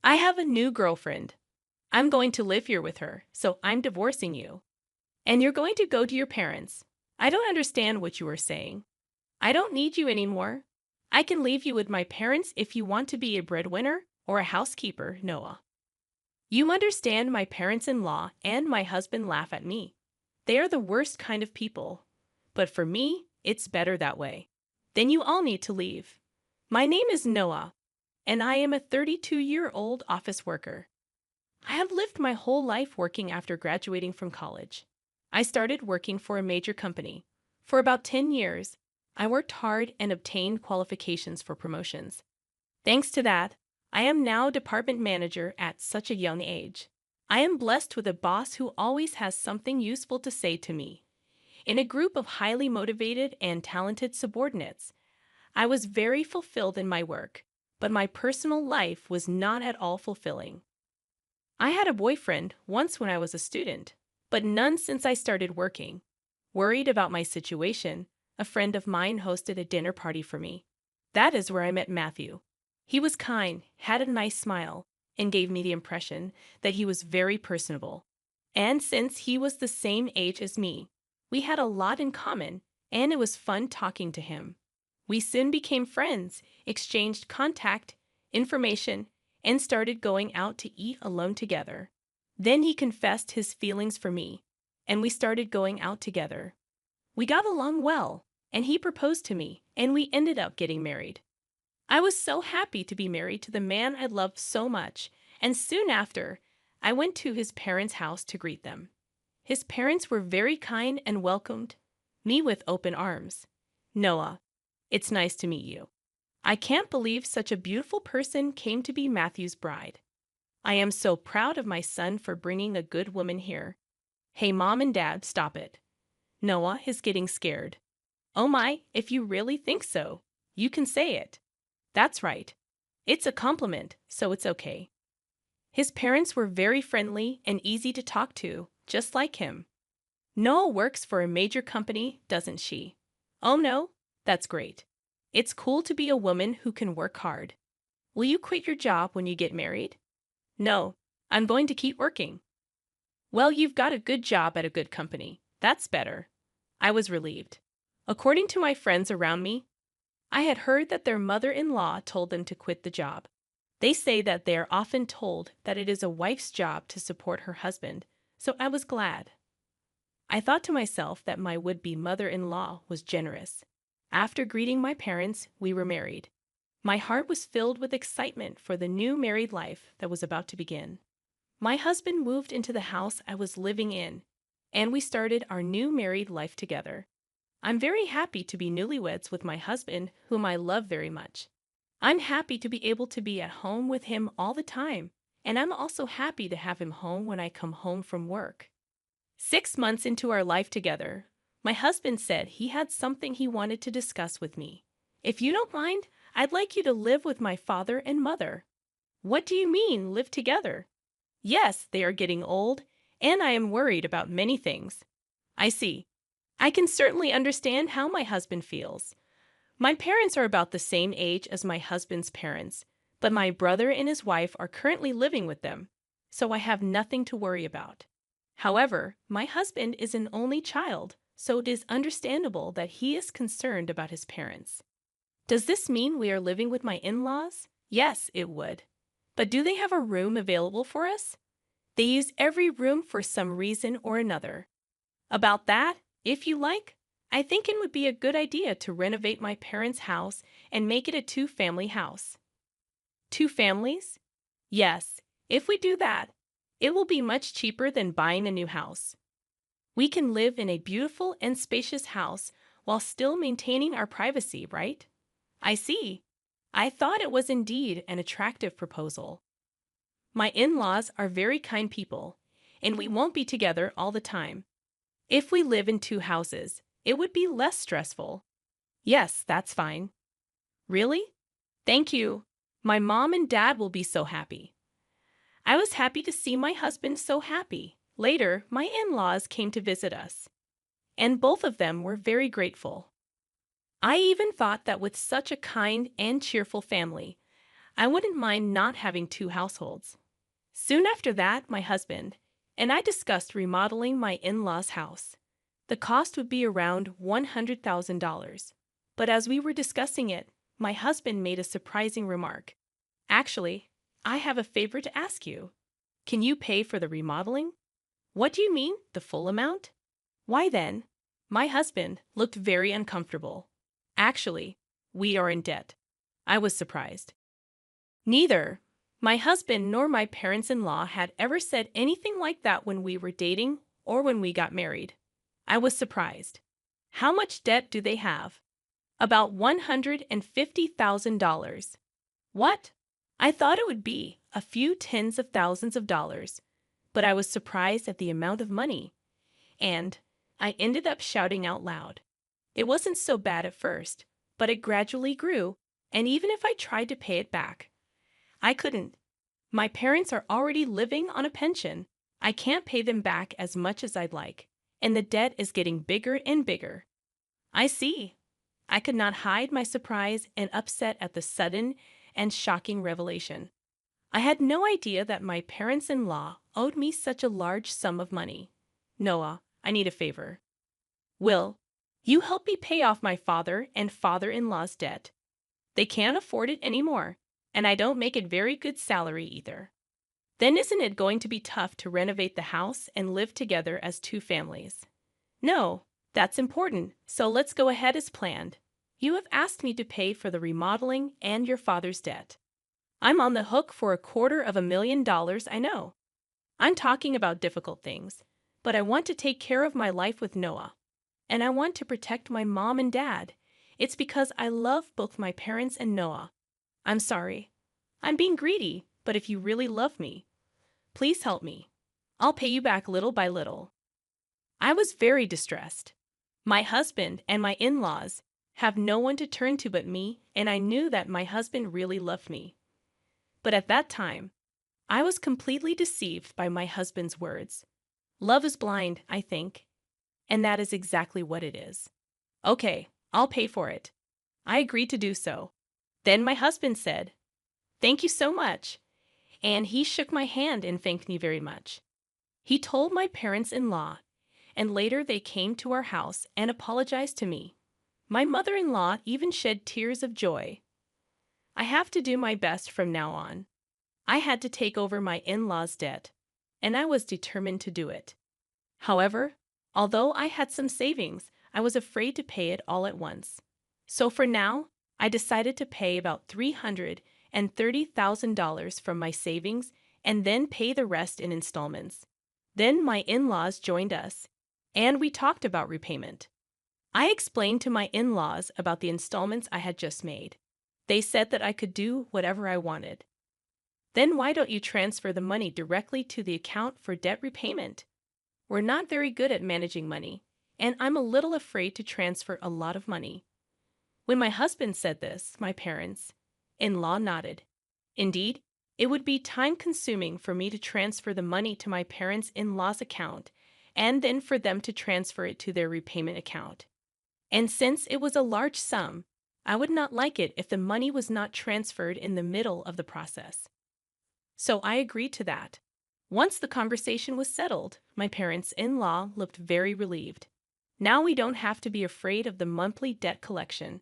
I have a new girlfriend. I'm going to live here with her, so I'm divorcing you. And you're going to go to your parents. I don't understand what you are saying. I don't need you anymore. I can leave you with my parents if you want to be a breadwinner or a housekeeper, Noah. You understand my parents-in-law and my husband laugh at me. They are the worst kind of people. But for me, it's better that way. Then you all need to leave. My name is Noah, and I am a 32-year-old office worker. I have lived my whole life working after graduating from college. I started working for a major company. For about 10 years, I worked hard and obtained qualifications for promotions. Thanks to that, I am now department manager at such a young age. I am blessed with a boss who always has something useful to say to me. In a group of highly motivated and talented subordinates, I was very fulfilled in my work, but my personal life was not at all fulfilling. I had a boyfriend once when I was a student, but none since I started working. Worried about my situation, a friend of mine hosted a dinner party for me. That is where I met Matthew. He was kind, had a nice smile, and gave me the impression that he was very personable. And since he was the same age as me, we had a lot in common, and it was fun talking to him. We soon became friends, exchanged contact, information, and started going out to eat alone together. Then he confessed his feelings for me, and we started going out together. We got along well, and he proposed to me, and we ended up getting married. I was so happy to be married to the man I loved so much, and soon after, I went to his parents' house to greet them. His parents were very kind and welcomed me with open arms. Noah, it's nice to meet you. I can't believe such a beautiful person came to be Matthew's bride. I am so proud of my son for bringing a good woman here. Hey, Mom and Dad, stop it. Noah is getting scared. Oh my, if you really think so, you can say it. That's right. It's a compliment, so it's okay. His parents were very friendly and easy to talk to, just like him. Noah works for a major company, doesn't she? Oh no, that's great. It's cool to be a woman who can work hard. Will you quit your job when you get married? No, I'm going to keep working. Well, you've got a good job at a good company. That's better. I was relieved. According to my friends around me, I had heard that their mother-in-law told them to quit the job. They say that they are often told that it is a wife's job to support her husband, so I was glad. I thought to myself that my would-be mother-in-law was generous. After greeting my parents, we were married. My heart was filled with excitement for the new married life that was about to begin. My husband moved into the house I was living in, and we started our new married life together. I'm very happy to be newlyweds with my husband, whom I love very much. I'm happy to be able to be at home with him all the time, and I'm also happy to have him home when I come home from work. 6 months into our life together, my husband said he had something he wanted to discuss with me. If you don't mind, I'd like you to live with my father and mother. What do you mean, live together? Yes, they are getting old, and I am worried about many things. I see. I can certainly understand how my husband feels. My parents are about the same age as my husband's parents, but my brother and his wife are currently living with them, so I have nothing to worry about. However, my husband is an only child, so it is understandable that he is concerned about his parents. Does this mean we are living with my in-laws? Yes, it would. But do they have a room available for us? They use every room for some reason or another. About that, if you like, I think it would be a good idea to renovate my parents' house and make it a two-family house. 2 families? Yes, if we do that, it will be much cheaper than buying a new house. We can live in a beautiful and spacious house while still maintaining our privacy, right? I see. I thought it was indeed an attractive proposal. My in-laws are very kind people, and we won't be together all the time. If we live in 2 houses, it would be less stressful. Yes, that's fine. Really? Thank you. My mom and dad will be so happy. I was happy to see my husband so happy. Later, my in-laws came to visit us, and both of them were very grateful. I even thought that with such a kind and cheerful family, I wouldn't mind not having two households. Soon after that, my husband and I discussed remodeling my in-laws' house. The cost would be around $100,000. But as we were discussing it, my husband made a surprising remark. Actually, I have a favor to ask you. Can you pay for the remodeling? What do you mean, the full amount? Why then? My husband looked very uncomfortable. Actually, we are in debt. I was surprised. Neither my husband nor my parents-in-law had ever said anything like that when we were dating or when we got married. I was surprised. How much debt do they have? About $150,000. What? I thought it would be a few tens of thousands of dollars, but I was surprised at the amount of money. And I ended up shouting out loud. It wasn't so bad at first, but it gradually grew, and even if I tried to pay it back, I couldn't. My parents are already living on a pension. I can't pay them back as much as I'd like, and the debt is getting bigger and bigger. I see. I could not hide my surprise and upset at the sudden and shocking revelation. I had no idea that my parents-in-law owed me such a large sum of money. Noah, I need a favor. Will you help me pay off my father and father-in-law's debt? They can't afford it anymore, and I don't make a very good salary either. Then isn't it going to be tough to renovate the house and live together as two families? No, that's important, so let's go ahead as planned. You have asked me to pay for the remodeling and your father's debt. I'm on the hook for $250,000, I know. I'm talking about difficult things, but I want to take care of my life with Noah. And I want to protect my mom and dad. It's because I love both my parents and Noah. I'm sorry. I'm being greedy, but if you really love me, please help me. I'll pay you back little by little. I was very distressed. My husband and my in-laws have no one to turn to but me, and I knew that my husband really loved me. But at that time, I was completely deceived by my husband's words. Love is blind, I think, and that is exactly what it is. Okay, I'll pay for it. I agreed to do so. Then my husband said, "Thank you so much," and he shook my hand and thanked me very much. He told my parents-in-law, and later they came to our house and apologized to me. My mother-in-law even shed tears of joy. I have to do my best from now on. I had to take over my in-laws' debt, and I was determined to do it. However, although I had some savings, I was afraid to pay it all at once. So for now, I decided to pay about $330,000 from my savings and then pay the rest in installments. Then my in-laws joined us, and we talked about repayment. I explained to my in-laws about the installments I had just made. They said that I could do whatever I wanted. Then why don't you transfer the money directly to the account for debt repayment? We're not very good at managing money, and I'm a little afraid to transfer a lot of money. When my husband said this, my parents-in-law nodded. Indeed, it would be time-consuming for me to transfer the money to my parents-in-law's account and then for them to transfer it to their repayment account. And since it was a large sum, I would not like it if the money was not transferred in the middle of the process. So I agreed to that. Once the conversation was settled, my parents-in-law looked very relieved. Now we don't have to be afraid of the monthly debt collection.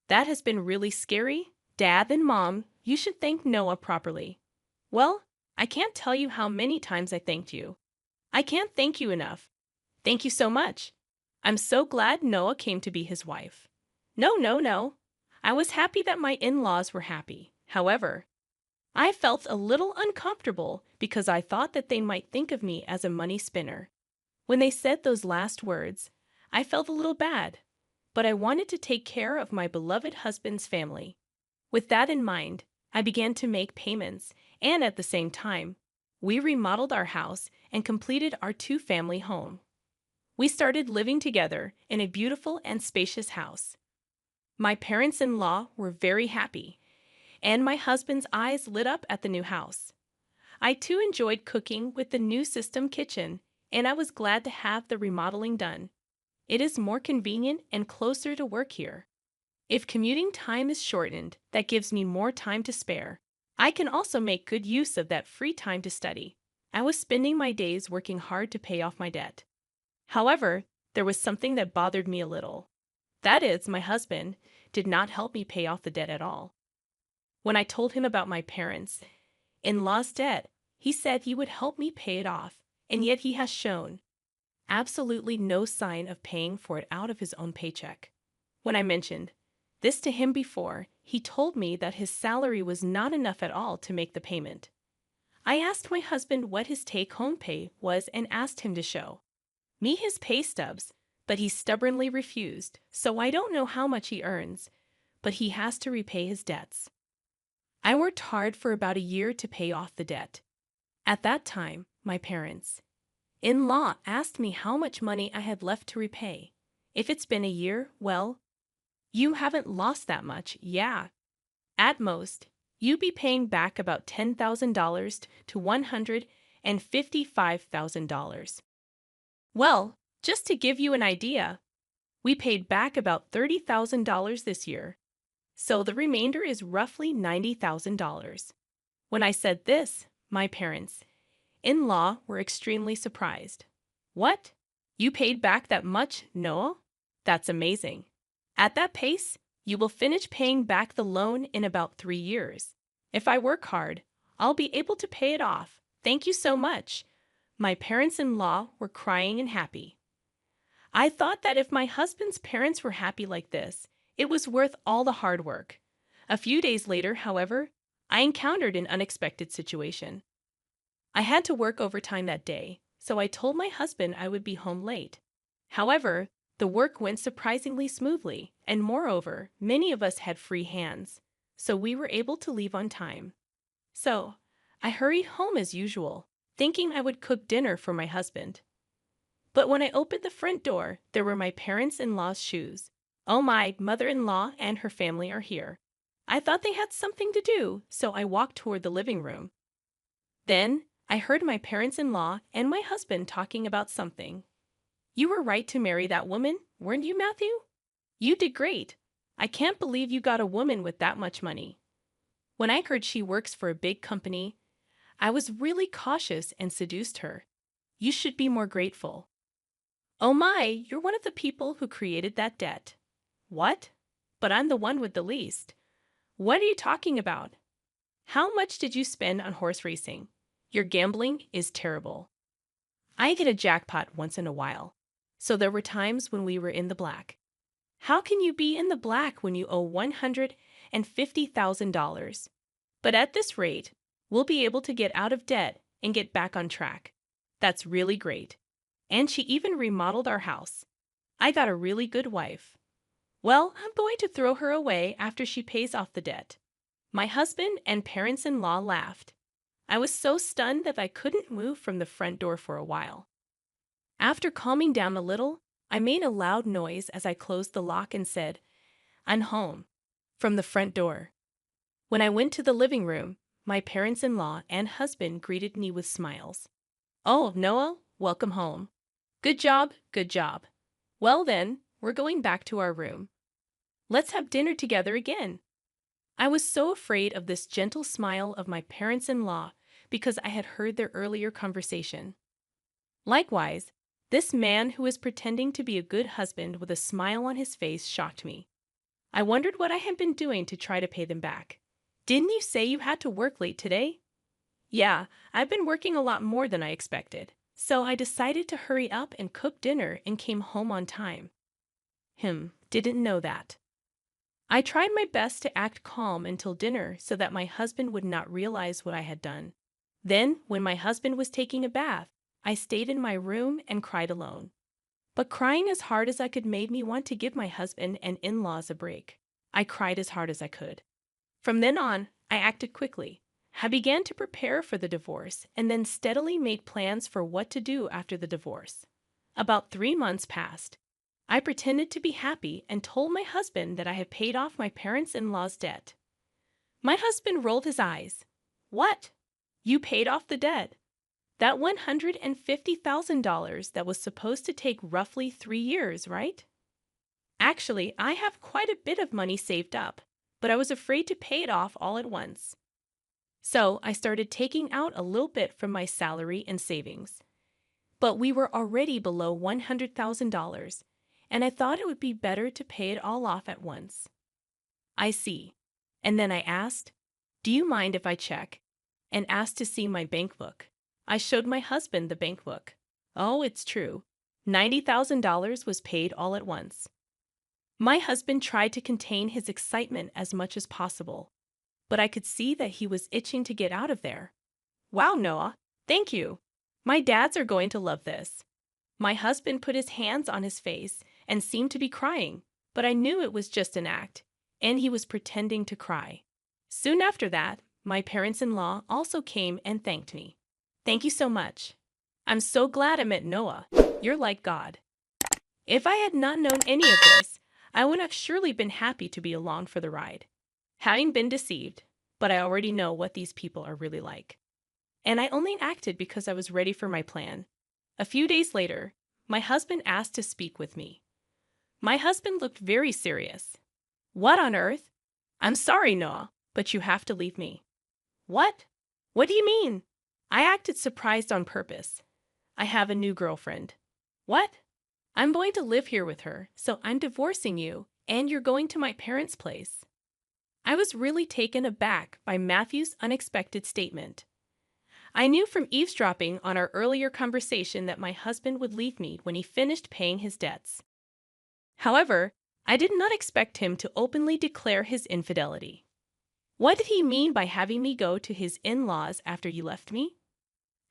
That has been really scary. Dad and Mom, you should thank Noah properly. Well, I can't tell you how many times I thanked you. I can't thank you enough. Thank you so much. I'm so glad Noah came to be his wife. No. I was happy that my in-laws were happy. However, I felt a little uncomfortable because I thought that they might think of me as a money spinner. When they said those last words, I felt a little bad, but I wanted to take care of my beloved husband's family. With that in mind, I began to make payments, and at the same time, we remodeled our house and completed our two-family home. We started living together in a beautiful and spacious house. My parents-in-law were very happy, and my husband's eyes lit up at the new house. I too enjoyed cooking with the new system kitchen, and I was glad to have the remodeling done. It is more convenient and closer to work here. If commuting time is shortened, that gives me more time to spare. I can also make good use of that free time to study. I was spending my days working hard to pay off my debt. However, there was something that bothered me a little. That is, my husband did not help me pay off the debt at all. When I told him about my parents' in-laws' debt, he said he would help me pay it off, and yet he has shown absolutely no sign of paying for it out of his own paycheck. When I mentioned this to him before, he told me that his salary was not enough at all to make the payment. I asked my husband what his take-home pay was and asked him to show me his pay stubs, but he stubbornly refused, so I don't know how much he earns, but he has to repay his debts. I worked hard for about a year to pay off the debt. At that time, my parents-in-law asked me how much money I had left to repay. If it's been a year, well, you haven't lost that much, yeah. At most, you'd be paying back about $10,000 to $155,000. Well, just to give you an idea, we paid back about $30,000 this year, so the remainder is roughly $90,000. When I said this, my parents-in-law were extremely surprised. What? You paid back that much, Noah? That's amazing. At that pace, you will finish paying back the loan in about 3 years. If I work hard, I'll be able to pay it off. Thank you so much. My parents-in-law were crying and happy. I thought that if my husband's parents were happy like this, it was worth all the hard work. A few days later, however, I encountered an unexpected situation. I had to work overtime that day, so I told my husband I would be home late. However, the work went surprisingly smoothly, and moreover, many of us had free hands, so we were able to leave on time. So, I hurried home as usual, thinking I would cook dinner for my husband. But when I opened the front door, there were my parents-in-law's shoes. Oh, my mother-in-law and her family are here. I thought they had something to do, so I walked toward the living room. Then, I heard my parents-in-law and my husband talking about something. You were right to marry that woman, weren't you, Matthew? You did great. I can't believe you got a woman with that much money. When I heard she works for a big company, I was really cautious and seduced her. You should be more grateful. Oh my, you're one of the people who created that debt. What? But I'm the one with the least. What are you talking about? How much did you spend on horse racing? Your gambling is terrible. I get a jackpot once in a while, so there were times when we were in the black. How can you be in the black when you owe $150,000? But at this rate, we'll be able to get out of debt and get back on track. That's really great. And she even remodeled our house. I got a really good wife. Well, I'm going to throw her away after she pays off the debt. My husband and parents-in-law laughed. I was so stunned that I couldn't move from the front door for a while. After calming down a little, I made a loud noise as I closed the lock and said, "I'm home," from the front door. When I went to the living room, my parents-in-law and husband greeted me with smiles. "Oh, Noah, welcome home. Good job, good job. Well then, we're going back to our room. Let's have dinner together again." I was so afraid of this gentle smile of my parents-in-law because I had heard their earlier conversation. Likewise, this man who was pretending to be a good husband with a smile on his face shocked me. I wondered what I had been doing to try to pay them back. "Didn't you say you had to work late today?" "Yeah, I've been working a lot more than I expected, so I decided to hurry up and cook dinner and came home on time." Didn't know that. I tried my best to act calm until dinner so that my husband would not realize what I had done. Then, when my husband was taking a bath, I stayed in my room and cried alone. But crying as hard as I could made me want to give my husband and in-laws a break. I cried as hard as I could. From then on, I acted quickly. I began to prepare for the divorce and then steadily made plans for what to do after the divorce. About 3 months passed. I pretended to be happy and told my husband that I had paid off my parents-in-law's debt. My husband rolled his eyes. "What? You paid off the debt? That $150,000 that was supposed to take roughly 3 years, right?" "Actually, I have quite a bit of money saved up, but I was afraid to pay it off all at once." So I started taking out a little bit from my salary and savings. But we were already below $100,000, and I thought it would be better to pay it all off at once. I see. And then I asked, "Do you mind if I check?" And asked to see my bank book. I showed my husband the bank book. Oh, it's true. $90,000 was paid all at once. My husband tried to contain his excitement as much as possible, but I could see that he was itching to get out of there. Wow, Noah, thank you. My dads are going to love this. My husband put his hands on his face and seemed to be crying, but I knew it was just an act, and he was pretending to cry. Soon after that, my parents-in-law also came and thanked me. Thank you so much. I'm so glad I met Noah. You're like God. If I had not known any of this, I would have surely been happy to be along for the ride. Having been deceived, but I already know what these people are really like. And I only acted because I was ready for my plan. A few days later, my husband asked to speak with me. My husband looked very serious. What on earth? I'm sorry, Noah, but you have to leave me. What? What do you mean? I acted surprised on purpose. I have a new girlfriend. What? I'm going to live here with her, so I'm divorcing you, and you're going to my parents' place. I was really taken aback by Matthew's unexpected statement. I knew from eavesdropping on our earlier conversation that my husband would leave me when he finished paying his debts. However, I did not expect him to openly declare his infidelity. What did he mean by having me go to his in-laws after you left me?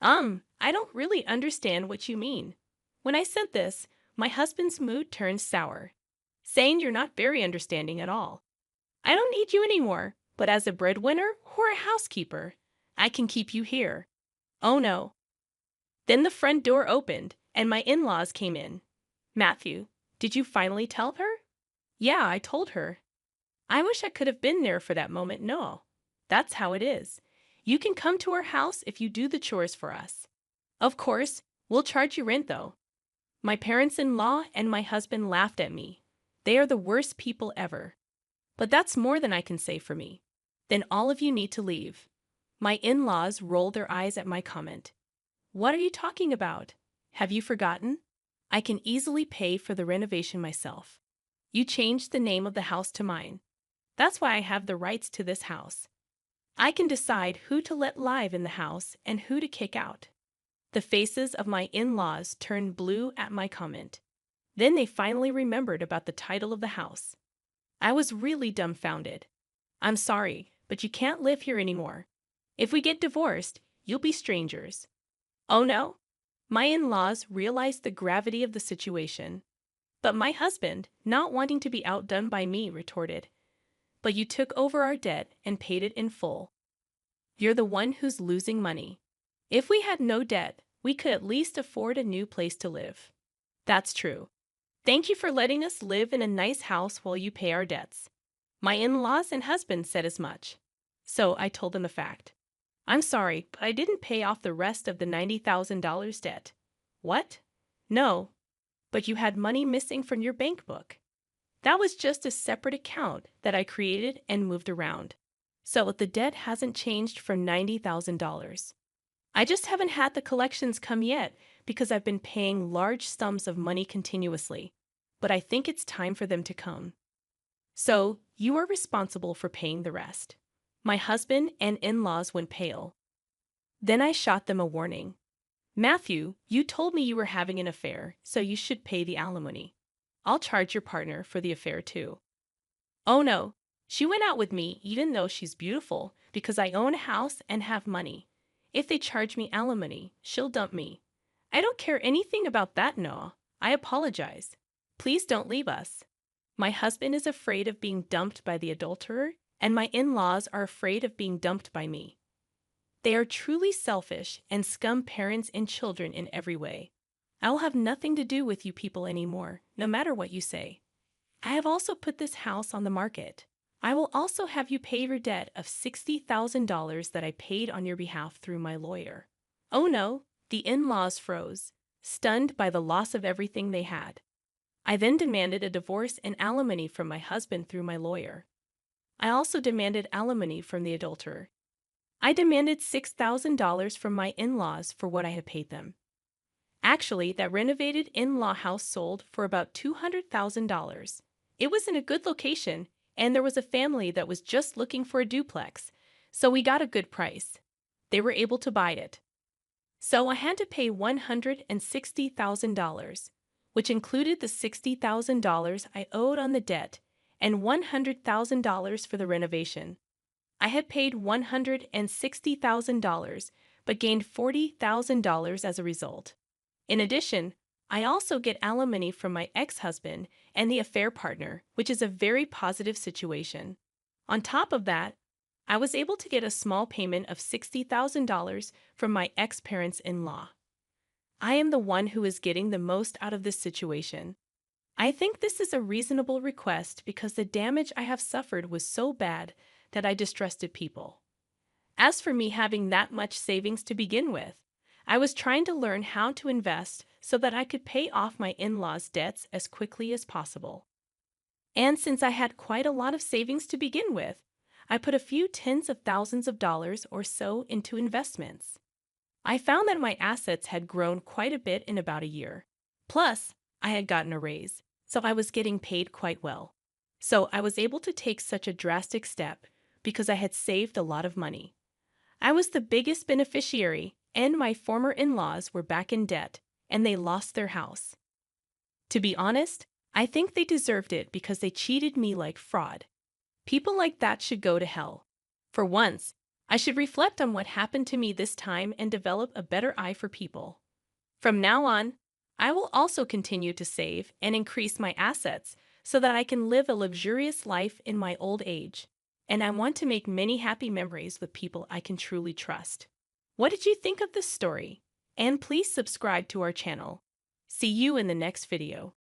I don't really understand what you mean. When I said this, my husband's mood turned sour, saying you're not very understanding at all. I don't need you anymore, but as a breadwinner or a housekeeper, I can keep you here. Oh no. Then the front door opened, and my in-laws came in. Matthew, did you finally tell her? Yeah, I told her. I wish I could have been there for that moment. No. That's how it is. You can come to our house if you do the chores for us. Of course, we'll charge you rent though. My parents-in-law and my husband laughed at me. They are the worst people ever. But that's more than I can say for me. Then all of you need to leave. My in-laws rolled their eyes at my comment. What are you talking about? Have you forgotten? I can easily pay for the renovation myself. You changed the name of the house to mine. That's why I have the rights to this house. I can decide who to let live in the house and who to kick out. The faces of my in-laws turned blue at my comment. Then they finally remembered about the title of the house. I was really dumbfounded. I'm sorry, but you can't live here anymore. If we get divorced, you'll be strangers. Oh no? My in-laws realized the gravity of the situation. But my husband, not wanting to be outdone by me, retorted, "But you took over our debt and paid it in full. You're the one who's losing money. If we had no debt, we could at least afford a new place to live." That's true. Thank you for letting us live in a nice house while you pay our debts. My in-laws and husband said as much. So I told them the fact. I'm sorry, but I didn't pay off the rest of the $90,000 debt. What? No. But you had money missing from your bank book. That was just a separate account that I created and moved around. So the debt hasn't changed from $90,000. I just haven't had the collections come yet because I've been paying large sums of money continuously. But I think it's time for them to come. So you are responsible for paying the rest. My husband and in-laws went pale. Then I shot them a warning. Matthew, you told me you were having an affair, so you should pay the alimony. I'll charge your partner for the affair too. Oh no, she went out with me even though she's beautiful because I own a house and have money. If they charge me alimony, she'll dump me. I don't care anything about that, Noah. I apologize. Please don't leave us. My husband is afraid of being dumped by the adulterer, and my in-laws are afraid of being dumped by me. They are truly selfish and scum parents and children in every way. I will have nothing to do with you people anymore, no matter what you say. I have also put this house on the market. I will also have you pay your debt of $60,000 that I paid on your behalf through my lawyer. Oh no, the in-laws froze, stunned by the loss of everything they had. I then demanded a divorce and alimony from my husband through my lawyer. I also demanded alimony from the adulterer. I demanded $6,000 from my in-laws for what I had paid them. Actually, that renovated in-law house sold for about $200,000. It was in a good location, and there was a family that was just looking for a duplex, so we got a good price. They were able to buy it. So I had to pay $160,000, which included the $60,000 I owed on the debt and $100,000 for the renovation. I had paid $160,000 but gained $40,000 as a result. In addition, I also get alimony from my ex-husband and the affair partner, which is a very positive situation. On top of that, I was able to get a small payment of $60,000 from my ex-parents-in-law. I am the one who is getting the most out of this situation. I think this is a reasonable request because the damage I have suffered was so bad that I distrusted people. As for me having that much savings to begin with, I was trying to learn how to invest so that I could pay off my in-laws' debts as quickly as possible. And since I had quite a lot of savings to begin with, I put a few tens of thousands of dollars or so into investments. I found that my assets had grown quite a bit in about a year. Plus, I had gotten a raise, so I was getting paid quite well. So I was able to take such a drastic step because I had saved a lot of money. I was the biggest beneficiary, and my former in-laws were back in debt, and they lost their house. To be honest, I think they deserved it because they cheated me like fraud. People like that should go to hell. For once, I should reflect on what happened to me this time and develop a better eye for people. From now on, I will also continue to save and increase my assets so that I can live a luxurious life in my old age. And I want to make many happy memories with people I can truly trust. What did you think of this story? And please subscribe to our channel. See you in the next video.